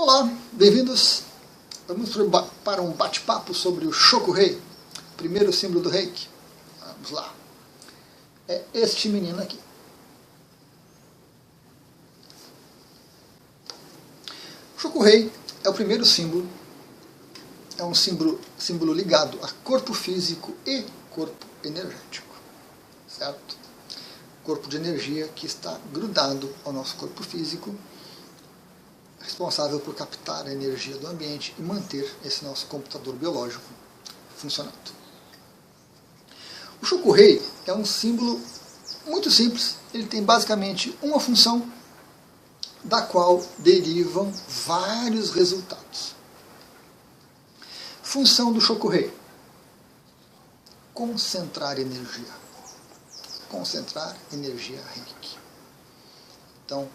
Olá, bem-vindos. Vamos para um bate-papo sobre o Shoku-Rei, primeiro símbolo do Reiki. Vamos lá. É este menino aqui. O Shoku-Rei é o primeiro símbolo, é um símbolo ligado a corpo físico e corpo energético, certo? Corpo de energia que está grudado ao nosso corpo físico, responsável por captar a energia do ambiente e manter esse nosso computador biológico funcionando. O Shoku-Rei é um símbolo muito simples, ele tem basicamente uma função, da qual derivam vários resultados. Função do Shoku-Rei: concentrar energia. Concentrar energia Reiki. Então,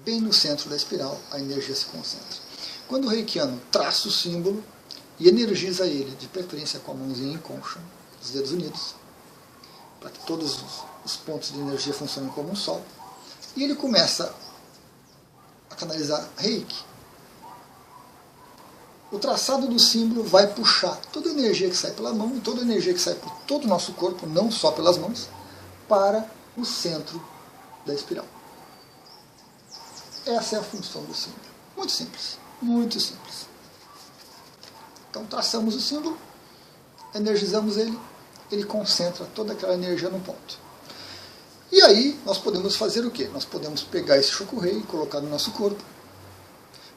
bem no centro da espiral, a energia se concentra. Quando o reikiano traça o símbolo e energiza ele, de preferência com a mãozinha em concha, os dedos unidos, para que todos os pontos de energia funcionem como um sol, e ele começa a canalizar Reiki, o traçado do símbolo vai puxar toda a energia que sai pela mão e toda a energia que sai por todo o nosso corpo, não só pelas mãos, para o centro da espiral. Essa é a função do símbolo. Muito simples. Muito simples. Então traçamos o símbolo, energizamos ele, ele concentra toda aquela energia num ponto. E aí nós podemos fazer o quê? Nós podemos pegar esse Shoku-Rei e colocar no nosso corpo.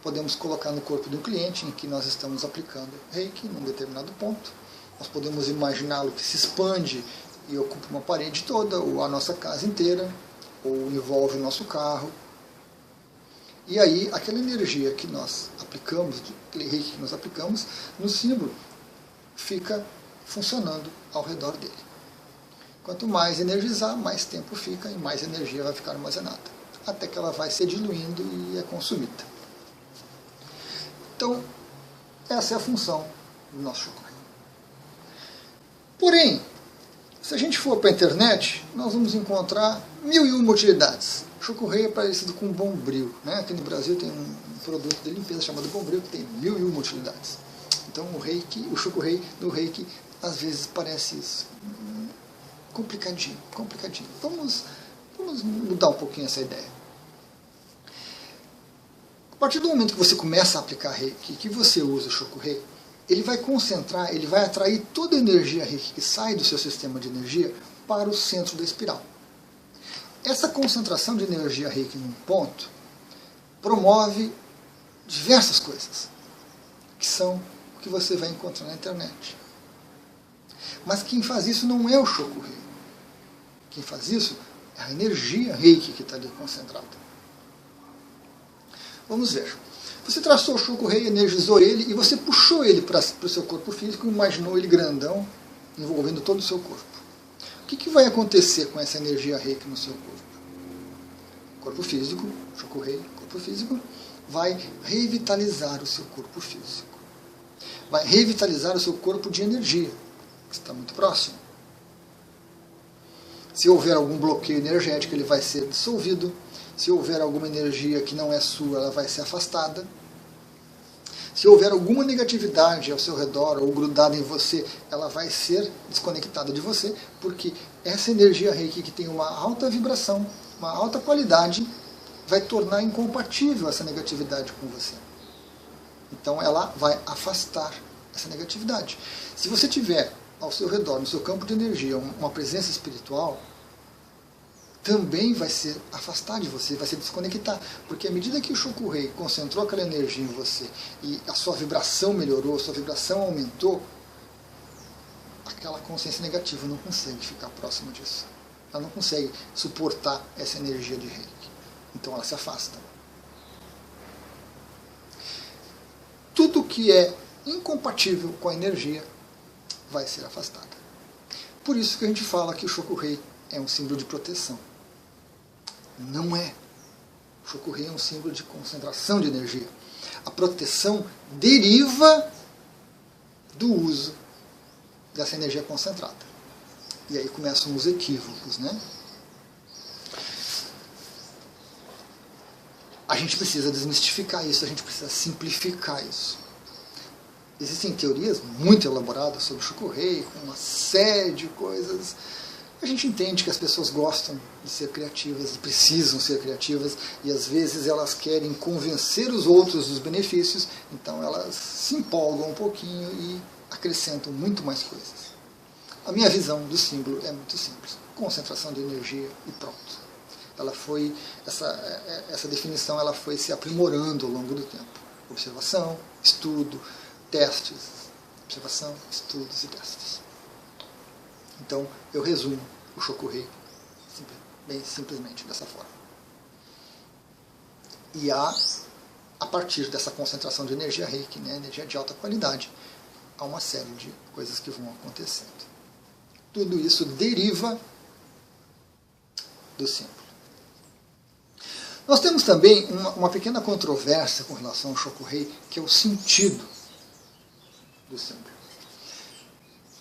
Podemos colocar no corpo de um cliente em que nós estamos aplicando Reiki num determinado ponto. Nós podemos imaginá-lo que se expande e ocupa uma parede toda, ou a nossa casa inteira, ou envolve o nosso carro. E aí, aquela energia que nós aplicamos, aquele Reiki que nós aplicamos, no símbolo, fica funcionando ao redor dele. Quanto mais energizar, mais tempo fica e mais energia vai ficar armazenada, até que ela vai se diluindo e é consumida. Então, essa é a função do nosso Shoku-Rei. Porém, se a gente for para a internet, nós vamos encontrar 1001 utilidades. O Shoku-Rei é parecido com um Bombril, né? Aqui no Brasil tem um produto de limpeza chamado Bombril que tem 1001 utilidades. Então o Shoku-Rei do Reiki às vezes parece isso. Complicadinho. Vamos mudar um pouquinho essa ideia. A partir do momento que você começa a aplicar Reiki, que você usa o Shoku-Rei, ele vai concentrar, ele vai atrair toda a energia Reiki que sai do seu sistema de energia para o centro da espiral. Essa concentração de energia Reiki num ponto promove diversas coisas, que são o que você vai encontrar na internet. Mas quem faz isso não é o Shoku-Rei. Quem faz isso é a energia Reiki que está ali concentrada. Vamos ver. Você traçou o Shoku-Rei, energizou ele e você puxou ele para o seu corpo físico e imaginou ele grandão, envolvendo todo o seu corpo. O que vai acontecer com essa energia Reiki no seu corpo? Corpo físico, Shoku-Rei, corpo físico, vai revitalizar o seu corpo físico. Vai revitalizar o seu corpo de energia, que está muito próximo. Se houver algum bloqueio energético, ele vai ser dissolvido. Se houver alguma energia que não é sua, ela vai ser afastada. Se houver alguma negatividade ao seu redor ou grudada em você, ela vai ser desconectada de você, porque essa energia Reiki que tem uma alta vibração, uma alta qualidade, vai tornar incompatível essa negatividade com você. Então ela vai afastar essa negatividade. Se você tiver ao seu redor, no seu campo de energia, uma presença espiritual, também vai se afastar de você, vai se desconectar. Porque à medida que o Shoku-Rei concentrou aquela energia em você e a sua vibração melhorou, a sua vibração aumentou, aquela consciência negativa não consegue ficar próxima disso. Ela não consegue suportar essa energia de Reiki. Então ela se afasta. Tudo que é incompatível com a energia vai ser afastada. Por isso que a gente fala que o Shoku-Rei é um símbolo de proteção. Não é. O Shoku-Rei é um símbolo de concentração de energia. A proteção deriva do uso dessa energia concentrada. E aí começam os equívocos, né? A gente precisa desmistificar isso, a gente precisa simplificar isso. Existem teorias muito elaboradas sobre o Shokuhei, com uma série de coisas. A gente entende que as pessoas gostam de ser criativas e precisam ser criativas, e às vezes elas querem convencer os outros dos benefícios, então elas se empolgam um pouquinho e acrescentam muito mais coisas. A minha visão do símbolo é muito simples: concentração de energia e pronto. Ela foi, essa definição ela foi se aprimorando ao longo do tempo. Observação, estudo, testes. Observação, estudos e testes. Então, eu resumo o Shokuhei bem simplesmente dessa forma. E a partir dessa concentração de energia Reiki, né, energia de alta qualidade, há uma série de coisas que vão acontecendo. Tudo isso deriva do símbolo. Nós temos também uma pequena controvérsia com relação ao Shokuhei, que é o sentido do símbolo.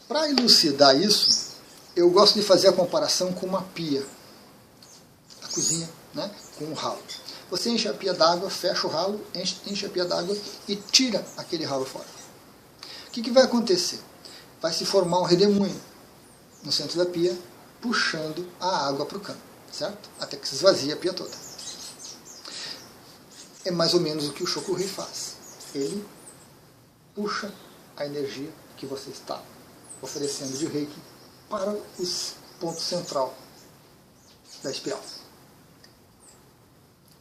Para elucidar isso, eu gosto de fazer a comparação com uma pia. A cozinha, né, com um ralo. Você enche a pia d'água, fecha o ralo, enche a pia d'água e tira aquele ralo fora. O que vai acontecer? Vai se formar um redemoinho no centro da pia, puxando a água para o cano, certo? Até que se esvazie a pia toda. É mais ou menos o que o Shokuhei faz. Ele puxa a energia que você está oferecendo de Reiki para o ponto central da espiral.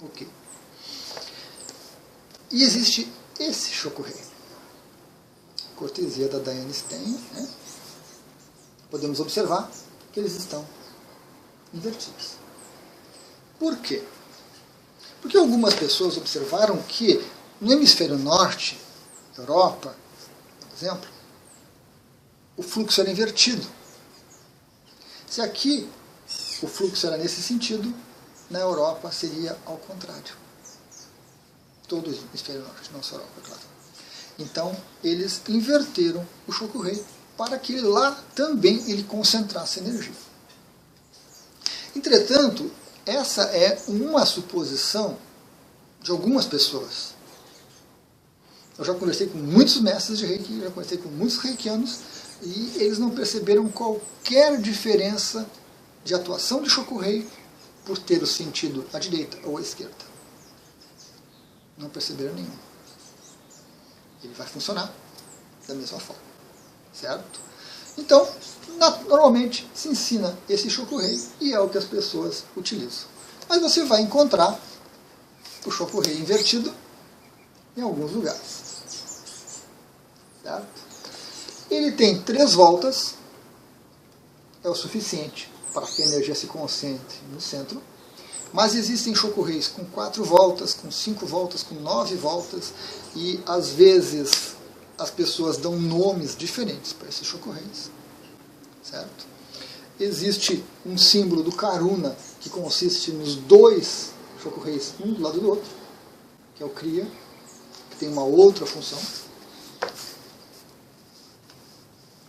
Ok. E existe esse Shokuhei, cortesia da Diane Stein, né? Podemos observar que eles estão invertidos. Por quê? Porque algumas pessoas observaram que no hemisfério norte, Europa, por exemplo, o fluxo era invertido. Se aqui o fluxo era nesse sentido, na Europa seria ao contrário. Todo o hemisfério norte, não só a Europa, claro. Então, eles inverteram o Shokuhei para que lá também ele concentrasse energia. Entretanto, essa é uma suposição de algumas pessoas. Eu já conversei com muitos mestres de Reiki, já conversei com muitos reikianos, e eles não perceberam qualquer diferença de atuação de Shokuhei por ter o sentido à direita ou à esquerda. Não perceberam nenhum. Ele vai funcionar da mesma forma. Certo? Então, normalmente se ensina esse Shokuhei e é o que as pessoas utilizam. Mas você vai encontrar o Shokuhei invertido em alguns lugares. Certo? Ele tem 3 voltas, é o suficiente para que a energia se concentre no centro, mas existem Shokuheis com 4 voltas, com 5 voltas, com 9 voltas, e às vezes as pessoas dão nomes diferentes para esses Shokuheis. Certo? Existe um símbolo do Karuna, que consiste nos 2 Shokuheis, um do lado do outro, que é o Kriya, que tem uma outra função.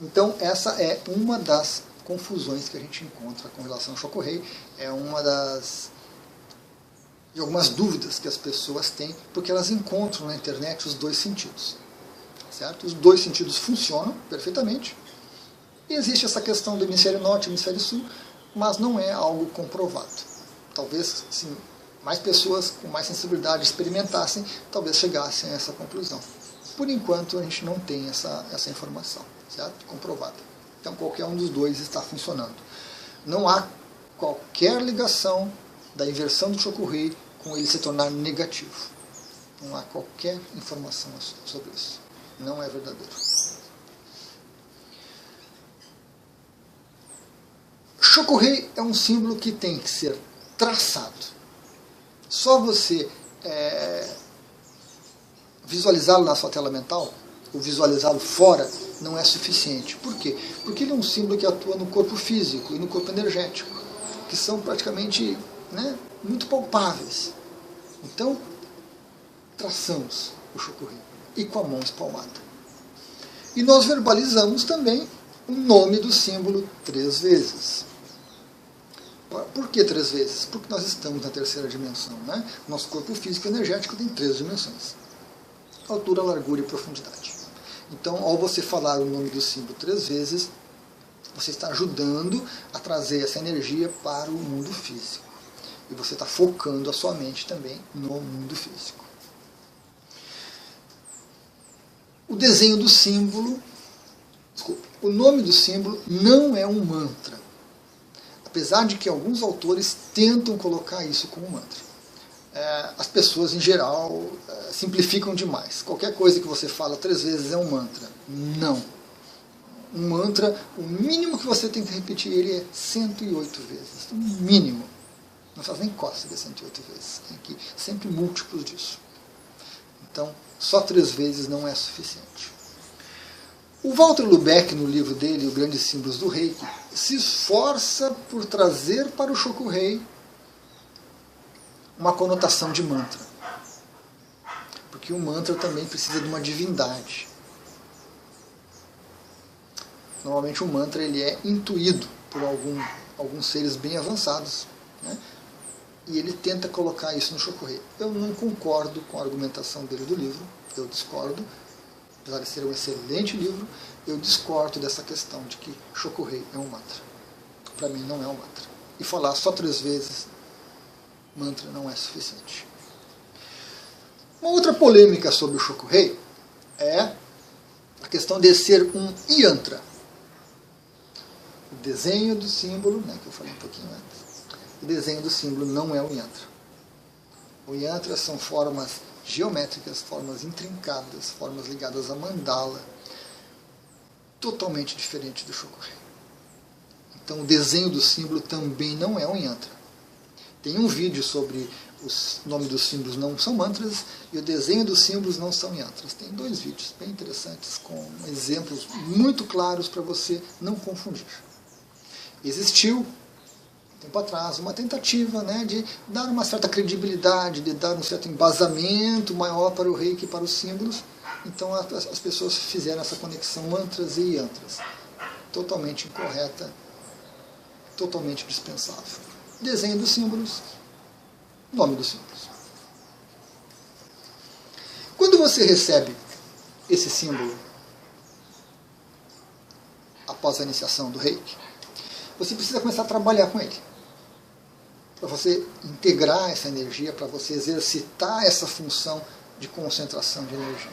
Então, essa é uma das confusões que a gente encontra com relação ao Shokuhei. É uma de algumas dúvidas que as pessoas têm, porque elas encontram na internet os 2 sentidos. Certo? Os 2 sentidos funcionam perfeitamente. E existe essa questão do hemisfério norte e hemisfério sul, mas não é algo comprovado. Talvez, sim, mais pessoas com mais sensibilidade experimentassem, talvez chegassem a essa conclusão. Por enquanto, a gente não tem essa informação, certo? Comprovada. Então, qualquer um dos 2 está funcionando. Não há qualquer ligação da inversão do Shokuhei com ele se tornar negativo. Não há qualquer informação sobre isso. Não é verdadeiro. Shokuhei é um símbolo que tem que ser traçado. Só você visualizá-lo na sua tela mental, ou visualizá-lo fora, não é suficiente. Por quê? Porque ele é um símbolo que atua no corpo físico e no corpo energético, que são praticamente, né, muito palpáveis. Então, traçamos o Shokuhei, e com a mão espalmada. E nós verbalizamos também o nome do símbolo 3 vezes. Por que 3 vezes? Porque nós estamos na terceira dimensão. Né? Nosso corpo físico e energético tem 3 dimensões. Altura, largura e profundidade. Então, ao você falar o nome do símbolo 3 vezes, você está ajudando a trazer essa energia para o mundo físico. E você está focando a sua mente também no mundo físico. O desenho do símbolo, o nome do símbolo não é um mantra. Apesar de que alguns autores tentam colocar isso como mantra. As pessoas, em geral, simplificam demais. Qualquer coisa que você fala 3 vezes é um mantra. Não. Um mantra, o mínimo que você tem que repetir ele é 108 vezes. O mínimo. Não faz nem cócega 108 vezes. Tem que sempre múltiplos disso. Então, só 3 vezes não é suficiente. O Walter Lubeck, no livro dele, Os Grandes Símbolos do Reiki, se esforça por trazer para o Shokuhei uma conotação de mantra. Porque o mantra também precisa de uma divindade. Normalmente o mantra ele é intuído por alguns seres bem avançados. Né? E ele tenta colocar isso no Shokuhei. Eu não concordo com a argumentação dele do livro, eu discordo. Apesar de ser um excelente livro, eu discordo dessa questão de que Shokuhei é um mantra. Para mim não é um mantra. E falar só 3 vezes mantra não é suficiente. Uma outra polêmica sobre o Shokuhei é a questão de ser um yantra. O desenho do símbolo, né, que eu falei um pouquinho antes, o desenho do símbolo não é um yantra. O yantra são formas geométricas, formas intrincadas, formas ligadas a mandala, totalmente diferente do Shokuhei. Então o desenho do símbolo também não é um yantra. Tem um vídeo sobre os nomes dos símbolos não são mantras e o desenho dos símbolos não são yantras. Tem 2 vídeos bem interessantes com exemplos muito claros para você não confundir. Existiu, tempo atrás, uma tentativa, né, de dar uma certa credibilidade, de dar um certo embasamento maior para o reiki e para os símbolos. Então as pessoas fizeram essa conexão mantras e yantras. Totalmente incorreta, totalmente dispensável. Desenho dos símbolos, nome dos símbolos. Quando você recebe esse símbolo após a iniciação do reiki, você precisa começar a trabalhar com ele. Para você integrar essa energia, para você exercitar essa função de concentração de energia.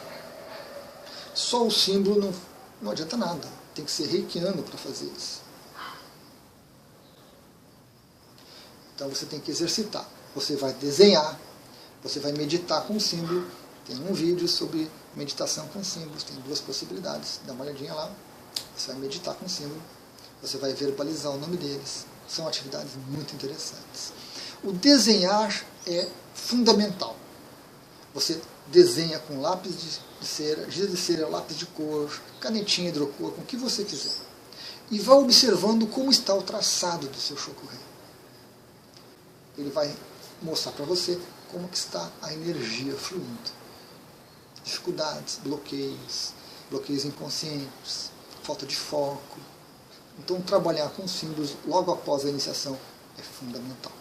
Só o símbolo não adianta nada. Tem que ser reikiano para fazer isso. Então você tem que exercitar. Você vai desenhar, você vai meditar com o símbolo. Tem um vídeo sobre meditação com símbolos, tem 2 possibilidades. Dá uma olhadinha lá. Você vai meditar com o símbolo. Você vai verbalizar o nome deles. São atividades muito interessantes. O desenhar é fundamental. Você desenha com lápis de cera, giz de cera, lápis de cor, canetinha hidrocor, com o que você quiser. E vá observando como está o traçado do seu Shokuhei. Ele vai mostrar para você como que está a energia fluindo. Dificuldades, bloqueios inconscientes, falta de foco. Então, trabalhar com símbolos logo após a iniciação é fundamental.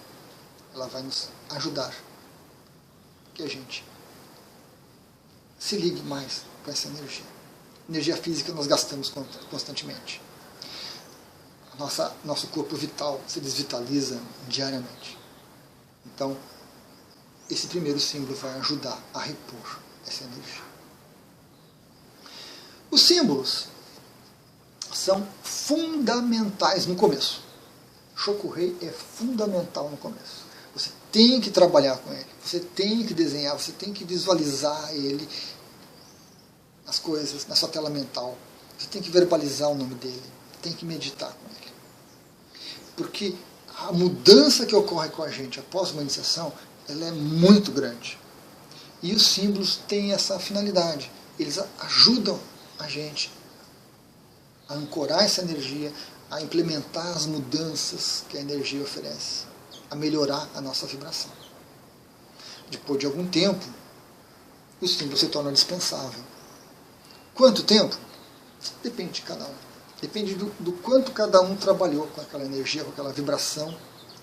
Ela vai nos ajudar que a gente se ligue mais com essa energia. Energia física nós gastamos constantemente. Nosso corpo vital se desvitaliza diariamente. Então, esse primeiro símbolo vai ajudar a repor essa energia. Os símbolos são fundamentais no começo. Shokuhei é fundamental no começo. Você tem que trabalhar com ele, você tem que desenhar, você tem que visualizar ele, as coisas, na sua tela mental. Você tem que verbalizar o nome dele, tem que meditar com ele. Porque a mudança que ocorre com a gente após uma iniciação, ela é muito grande. E os símbolos têm essa finalidade. Eles ajudam a gente a ancorar essa energia, a implementar as mudanças que a energia oferece, a melhorar a nossa vibração. Depois de algum tempo, o símbolo se torna dispensável. Quanto tempo? Depende de cada um. Depende do quanto cada um trabalhou com aquela energia, com aquela vibração,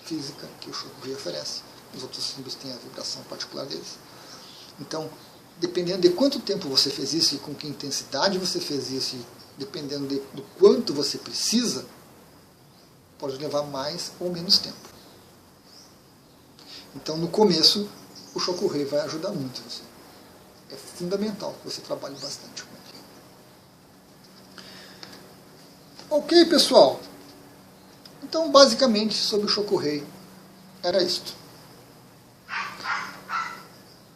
física que o Shoku-Rei oferece. Os outros símbolos têm a vibração particular deles. Então, dependendo de quanto tempo você fez isso e com que intensidade você fez isso, e dependendo do quanto você precisa, pode levar mais ou menos tempo. Então, no começo, o Shoku-Rei vai ajudar muito você. É fundamental que você trabalhe bastante com ele. Ok, pessoal? Então, basicamente, sobre o Shoku-Rei, era isto.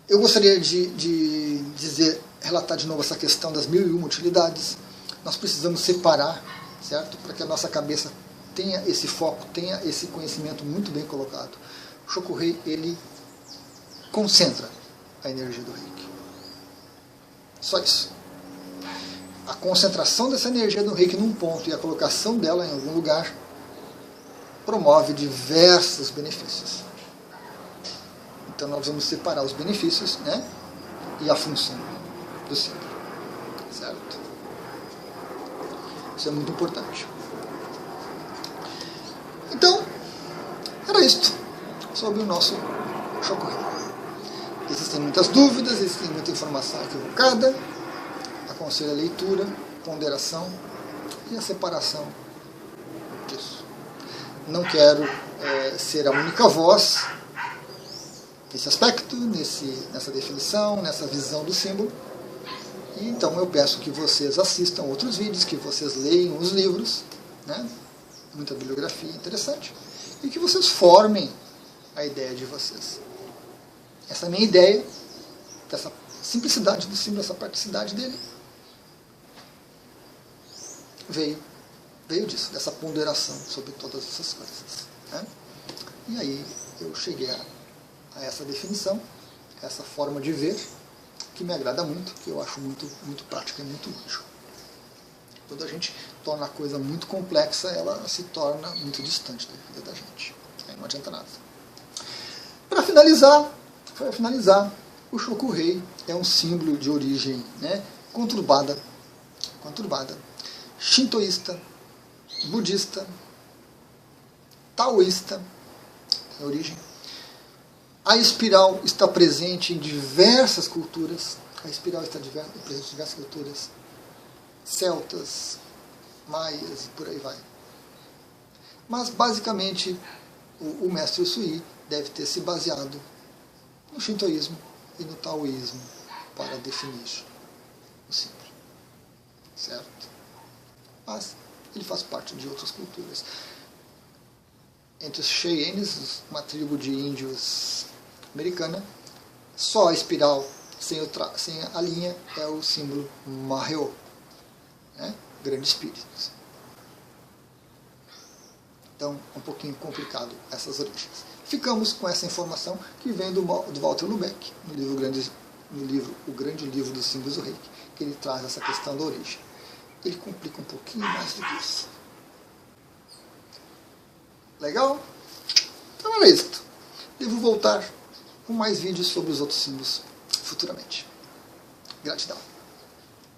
Eu gostaria de relatar de novo essa questão das 1001 utilidades. Nós precisamos separar, certo? Para que a nossa cabeça tenha esse foco, tenha esse conhecimento muito bem colocado. O Shoku-Rei, ele concentra a energia do Reiki. Só isso. A concentração dessa energia do Reiki num ponto e a colocação dela em algum lugar promove diversos benefícios. Então nós vamos separar os benefícios, né, e a função do símbolo. Certo? Isso é muito importante. Então, era isto sobre o nosso Shoku-Rei. Existem muitas dúvidas, existe muita informação equivocada. Aconselho a leitura, ponderação e a separação disso. Não quero ser a única voz nesse aspecto, nessa definição, nessa visão do símbolo. E então eu peço que vocês assistam outros vídeos, que vocês leiam os livros, né? Muita bibliografia interessante, e que vocês formem a ideia de vocês. Essa é a minha ideia, dessa simplicidade do símbolo, essa praticidade dele, veio disso, dessa ponderação sobre todas essas coisas. Né? E aí eu cheguei a essa definição, essa forma de ver, que me agrada muito, que eu acho muito, muito prática e muito útil. Quando a gente torna a coisa muito complexa, ela se torna muito distante da vida da gente. Aí não adianta nada. Para finalizar, o Shoku-Rei é um símbolo de origem, né, conturbada, shintoísta, budista, taoísta, tem origem. A espiral está presente em diversas culturas. A espiral está presente em diversas culturas. Celtas, maias e por aí vai. Mas, basicamente, o mestre Usui deve ter se baseado no shintoísmo e no taoísmo para definir o símbolo. Certo? Mas ele faz parte de outras culturas. Entre os Cheyennes, uma tribo de índios americana, só a espiral sem a linha é o símbolo Maheo, né? Grande espírito. Então, é um pouquinho complicado essas origens. Ficamos com essa informação que vem do Walter Lubeck, no livro O Grande Livro dos Símbolos do Reiki, que ele traz essa questão da origem. Ele complica um pouquinho mais do que isso. Legal? Então era isso. Devo voltar com mais vídeos sobre os outros símbolos futuramente. Gratidão.